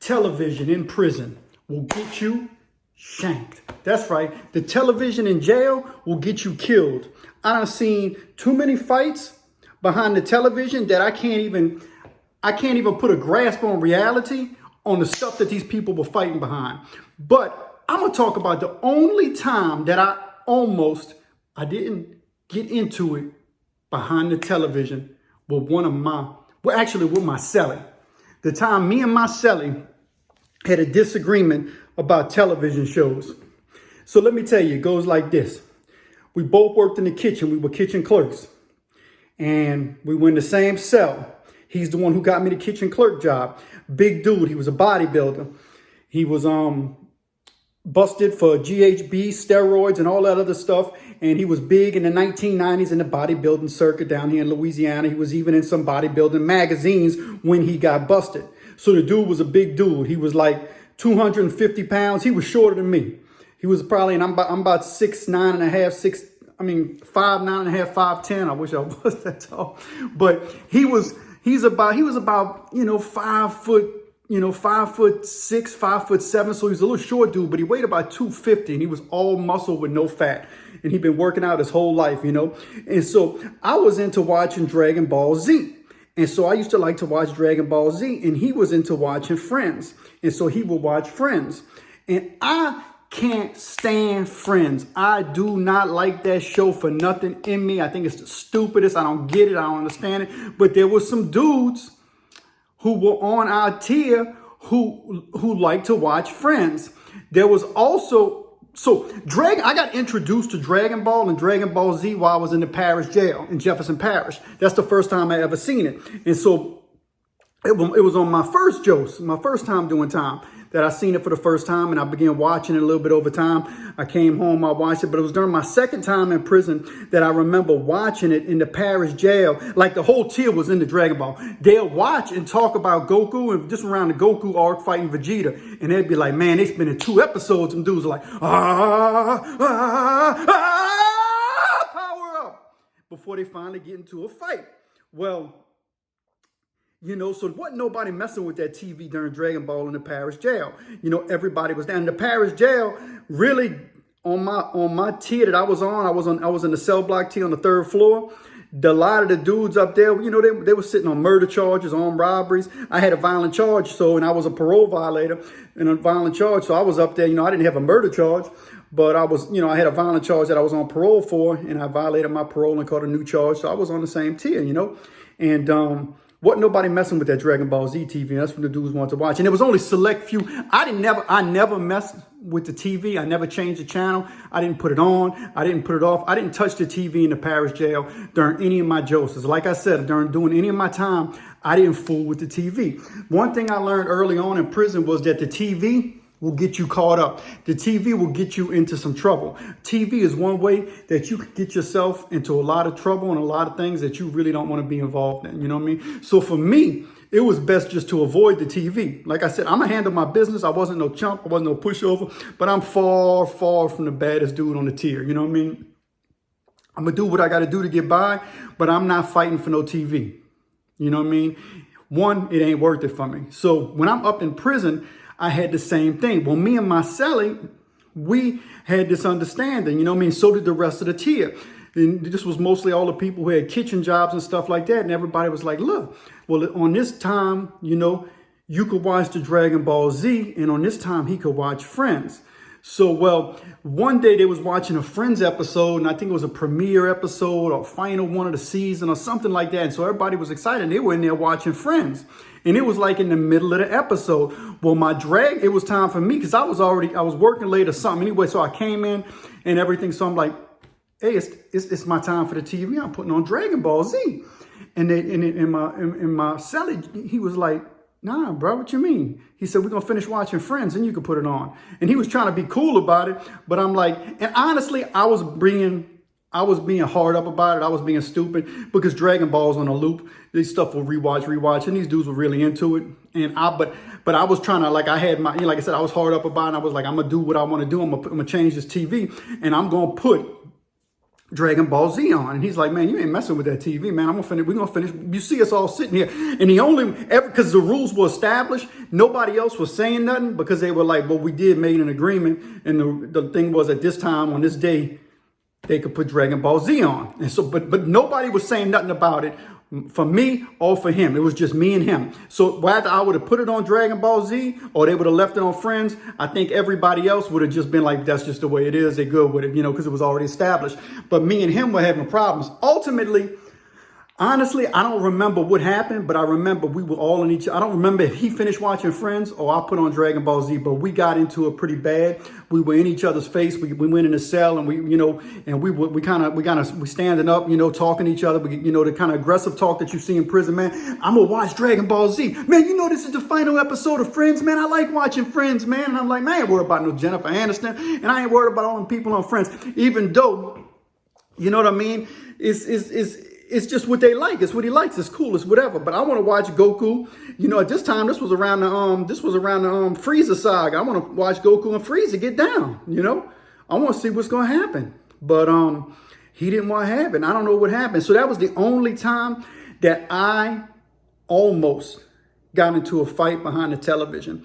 television in prison will get you shanked. That's right. The television in jail will get you killed. I done seen too many fights behind the television that I can't even put a grasp on reality on the stuff that these people were fighting behind. But I'm going to talk about the only time that I didn't get into it behind the television with with my celly. The time me and my celly had a disagreement about television shows. So let me tell you, it goes like this. We both worked in the kitchen. We were kitchen clerks. And we were in the same cell. He's the one who got me the kitchen clerk job. Big dude. He was a bodybuilder. He was busted for GHB, steroids, and all that other stuff. And he was big in the 1990s in the bodybuilding circuit down here in Louisiana. He was even in some bodybuilding magazines when he got busted. So the dude was a big dude. He was like 250 pounds. He was shorter than me. He was probably, and I'm about 6'9" and a half, 5'9" and a half, 5'10". I wish I was that tall. But he was about, 5 foot, 5'6", 5'7". So he's a little short dude, but he weighed about 250 and he was all muscle with no fat. And he'd been working out his whole life, And so I was into watching Dragon Ball Z. And so I used to like to watch Dragon Ball Z, and he was into watching Friends. And so he would watch Friends. And I can't stand Friends. I do not like that show for nothing in me. I think it's the stupidest. I don't get it. I don't understand it. But there were some dudes who were on our tier who liked to watch Friends. There was also, I got introduced to Dragon Ball and Dragon Ball Z while I was in the parish jail in Jefferson Parish. That's the first time I ever seen it. And so it was on my first time doing time, that I seen it for the first time, and I began watching it a little bit over time. I came home, I watched it, but it was during my second time in prison that I remember watching it in the parish jail. Like the whole tier was into Dragon Ball. They'll watch and talk about Goku and just around the Goku arc fighting Vegeta, and they'd be like, man, they spent in 2 episodes, and dudes are like, power up, before they finally get into a fight. Well, so wasn't nobody messing with that TV during Dragon Ball in the parish jail. Everybody was down in the parish jail. Really, on my tier that I was in the cell block tier on the 3rd floor. A lot of the dudes up there, they were sitting on murder charges, armed robberies. I had a violent charge, and I was a parole violator and a violent charge. So I was up there, I didn't have a murder charge, but I was, I had a violent charge that I was on parole for, and I violated my parole and caught a new charge. So I was on the same tier, and wasn't nobody messing with that Dragon Ball Z TV. That's what the dudes wanted to watch. And it was only select few. I never messed with the TV. I never changed the channel. I didn't put it on. I didn't put it off. I didn't touch the TV in the parish jail during any of my joses. Like I said, during doing any of my time, I didn't fool with the TV. One thing I learned early on in prison was that the TV will get you caught up. The TV will get you into some trouble. TV is one way that you can get yourself into a lot of trouble and a lot of things that you really don't want to be involved in. You know what I mean? So for me, it was best just to avoid the TV. Like I said, I'm going to handle my business. I wasn't no chump. I wasn't no pushover. But I'm far, far from the baddest dude on the tier. You know what I mean? I'm going to do what I got to do to get by, but I'm not fighting for no TV. You know what I mean? One, it ain't worth it for me. So when I'm up in prison, I had the same thing. Well, me and my celly, we had this understanding, So did the rest of the tier. And this was mostly all the people who had kitchen jobs and stuff like that. And everybody was like, look, well, on this time, you could watch the Dragon Ball Z. And on this time, he could watch Friends. So, one day they was watching a Friends episode, and I think it was a premiere episode or final one of the season or something like that. And so everybody was excited. They were in there watching Friends. And it was like in the middle of the episode. Well, it was time for me because I was working late or something anyway. So I came in and everything. So I'm like, hey, it's my time for the TV. I'm putting on Dragon Ball Z. And in my celly, he was like, nah, bro, what you mean? He said, we're going to finish watching Friends and you can put it on. And he was trying to be cool about it. But I'm like, and honestly, I was being hard up about it. I was being stupid because Dragon Ball's on a loop. This stuff will rewatch. And these dudes were really into it. And but I was trying to, like I said, I was hard up about it. I was like, I'm going to do what I want to do. I'm going to change this TV and I'm going to put Dragon Ball Z on. And he's like, man, you ain't messing with that TV, man. We're gonna finish. You see us all sitting here. And he only ever, because the rules were established, nobody else was saying nothing, because they were like, well, we did made an agreement. And the thing was, at this time, on this day, they could put Dragon Ball Z on. And so, but nobody was saying nothing about it for me or for him. It was just me and him. So whether I would have put it on Dragon Ball Z or they would have left it on Friends, I think everybody else would have just been like, that's just the way it is. They're good with it, because it was already established. But me and him were having problems. Ultimately, honestly, I don't remember what happened, but I remember we were all in I don't remember if he finished watching Friends or I put on Dragon Ball Z, but we got into it pretty bad. We were in each other's face. We went in the cell, and we standing up, talking to each other. The kind of aggressive talk that you see in prison, man. I'm gonna watch Dragon Ball Z, man. This is the final episode of Friends, man. I like watching Friends, man. And I'm like, man, I ain't worried about no Jennifer Aniston, and I ain't worried about all the people on Friends, even though, you know what I mean? It's just what they like. It's what he likes. It's cool. It's whatever. But I want to watch Goku. At this time, this was around the Frieza saga. I want to watch Goku and Frieza get down. I want to see what's going to happen. But he didn't want to happen. I don't know what happened. So that was the only time that I almost got into a fight behind the television.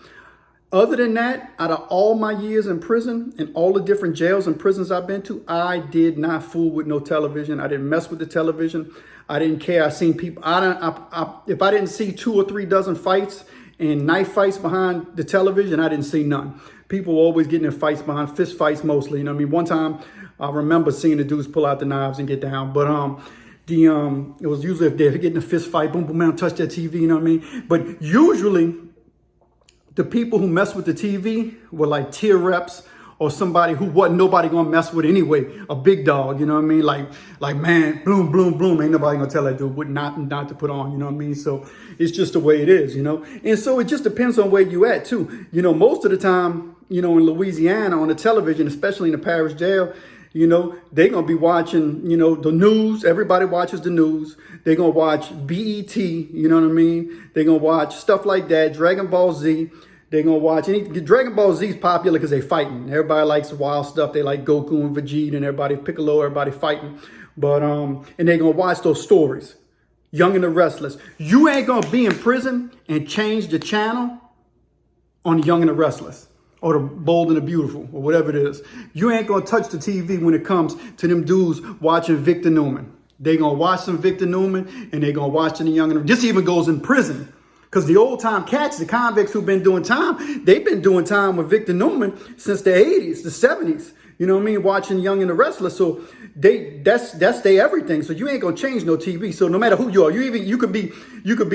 Other than that, out of all my years in prison and all the different jails and prisons I've been to, I did not fool with no television. I didn't mess with the television. I didn't care. I seen people. If I didn't see 2 or 3 dozen fights and knife fights behind the television, I didn't see none. People were always getting in fights behind fist fights mostly. One time I remember seeing the dudes pull out the knives and get down. But it was usually if they're getting a fist fight, boom, boom, man, touch that TV. But usually, the people who mess with the TV were like tier reps or somebody who wasn't nobody gonna mess with anyway. A big dog, Like man, bloom, bloom, bloom. Ain't nobody gonna tell that dude what not to put on, So it's just the way it is, And so it just depends on where you at too. Most of the time, in Louisiana on the television, especially in the parish jail, they're going to be watching, the news. Everybody watches the news. They're going to watch BET, They're going to watch stuff like that, Dragon Ball Z. They're going to watch Dragon Ball Z is popular because they're fighting. Everybody likes wild stuff. They like Goku and Vegeta and everybody, Piccolo, everybody fighting. But, and they're going to watch those stories. Young and the Restless. You ain't going to be in prison and change the channel on Young and the Restless, or the Bold and the Beautiful, or whatever it is. You ain't gonna touch the TV when it comes to them dudes watching Victor Newman. They gonna watch some Victor Newman, and they gonna watch the Young and the... This even goes in prison. Because the old time cats, the convicts who've been doing time, they've been doing time with Victor Newman since the 80s, the 70s. Watching Young and the Restless. So that's their everything. So you ain't gonna change no TV. So no matter who you are, you could be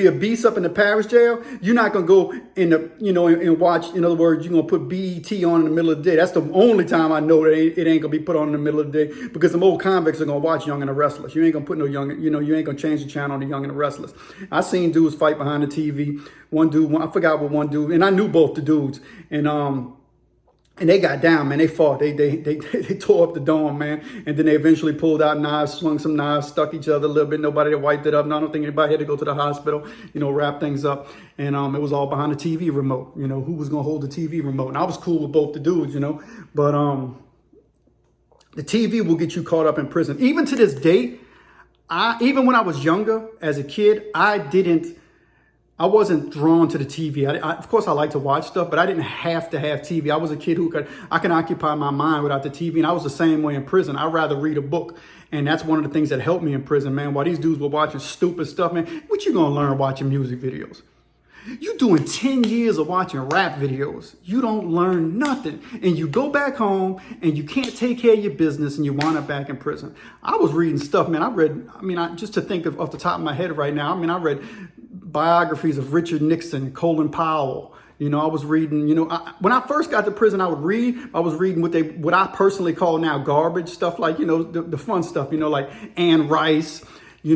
a beast up in the parish jail. You're not gonna go in the and watch. In other words, you're gonna put BET on in the middle of the day. That's the only time I know that it ain't gonna be put on in the middle of the day, because the old convicts are gonna watch Young and the Restless. You ain't gonna put no Young. You ain't gonna change the channel on the Young and the Restless. I seen dudes fight behind the TV. I forgot what one dude, and I knew both the dudes, and they got down, man. They fought. They tore up the dome, man. And then they eventually pulled out knives, swung some knives, stuck each other a little bit. Nobody wiped it up. No, I don't think anybody had to go to the hospital, wrap things up. And it was all behind the TV remote. Who was going to hold the TV remote? And I was cool with both the dudes, But the TV will get you caught up in prison. Even to this day, even when I was younger, as a kid, I wasn't drawn to the TV. Of course, I like to watch stuff, but I didn't have to have TV. I was a kid I can occupy my mind without the TV. And I was the same way in prison. I'd rather read a book. And that's one of the things that helped me in prison, man. While these dudes were watching stupid stuff, man, what you gonna learn watching music videos? You doing 10 years of watching rap videos. You don't learn nothing. And you go back home and you can't take care of your business and you wind up back in prison. I was reading stuff, man. Just to think of off the top of my head right now, I read biographies of Richard Nixon, Colin Powell. I was reading, when I first got to prison, I was reading what I personally call now garbage stuff, like, the fun stuff, like Anne Rice, or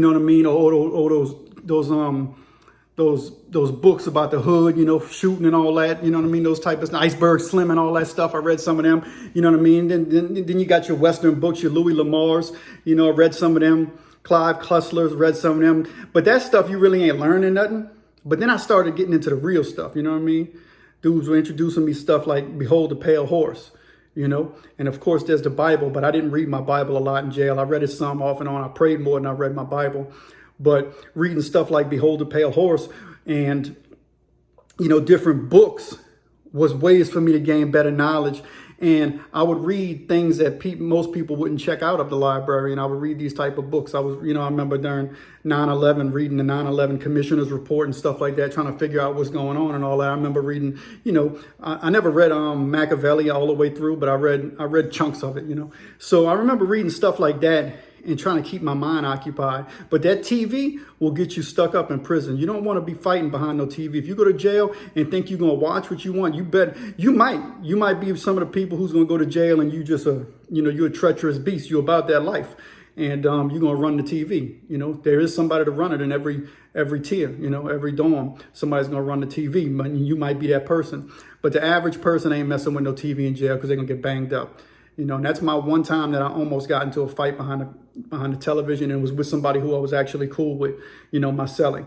those books about the hood, shooting and all that, those type of Iceberg Slim and all that stuff. I read some of them, Then you got your Western books, your Louis L'Amour's, I read some of them. Clive Cussler's, read some of them. But that stuff, you really ain't learning nothing. But then I started getting into the real stuff, Dudes were introducing me stuff like Behold the Pale Horse, you know. And of course, there's the Bible, but I didn't read my Bible a lot in jail. I read it some off and on. I prayed more than I read my Bible. But reading stuff like Behold the Pale Horse and, you know, different books was ways for me to gain better knowledge. And I would read things that most people wouldn't check out of the library. And I would read these type of books. I remember during 9/11, reading the 9/11 Commissioner's Report and stuff like that, trying to figure out what's going on and all that. I remember reading, you know, I never read Machiavelli all the way through, but I read chunks of it, you know. So I remember reading stuff like that and trying to keep my mind occupied. But that TV will get you stuck up in prison. You don't want to be fighting behind no TV. If you go to jail and think you're going to watch what you want, you might be some of the people who's going to go to jail and you just you're a treacherous beast. You're about that life. And you're going to run the TV. You know, there is somebody to run it in every tier, you know, every dorm. Somebody's going to run the TV. But you might be that person. But the average person ain't messing with no TV in jail because they're going to get banged up. You know, and that's my one time that I almost got into a fight behind the television, and it was with somebody who I was actually cool with, you know, my cellie.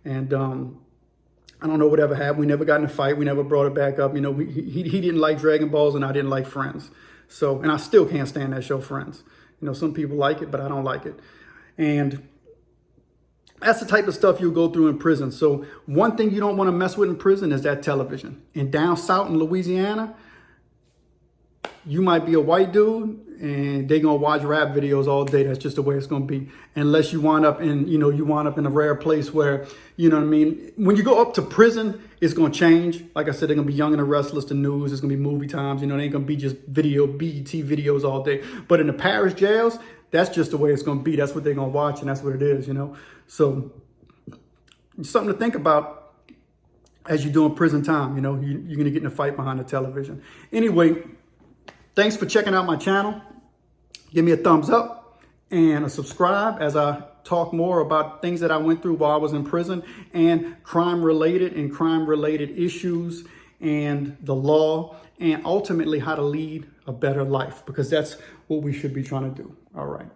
And I don't know whatever happened. We never got in a fight. We never brought it back up. You know, he didn't like Dragon Balls and I didn't like Friends. So, and I still can't stand that show, Friends. You know, some people like it, but I don't like it. And that's the type of stuff you'll go through in prison. So one thing you don't want to mess with in prison is that television. And down south in Louisiana, you might be a white dude and they're going to watch rap videos all day. That's just the way it's going to be. Unless you wind up in a rare place where, you know what I mean? When you go up to prison, it's going to change. Like I said, they're going to be Young and the Restless, the news. It's going to be movie times. You know, they ain't going to be just BET videos all day. But in the parish jails, that's just the way it's going to be. That's what they're going to watch, and that's what it is, you know? So it's something to think about as you're doing prison time. You know, you're going to get in a fight behind the television. Anyway, thanks for checking out my channel. Give me a thumbs up and a subscribe as I talk more about things that I went through while I was in prison and crime-related issues and the law and ultimately how to lead a better life, because that's what we should be trying to do. All right.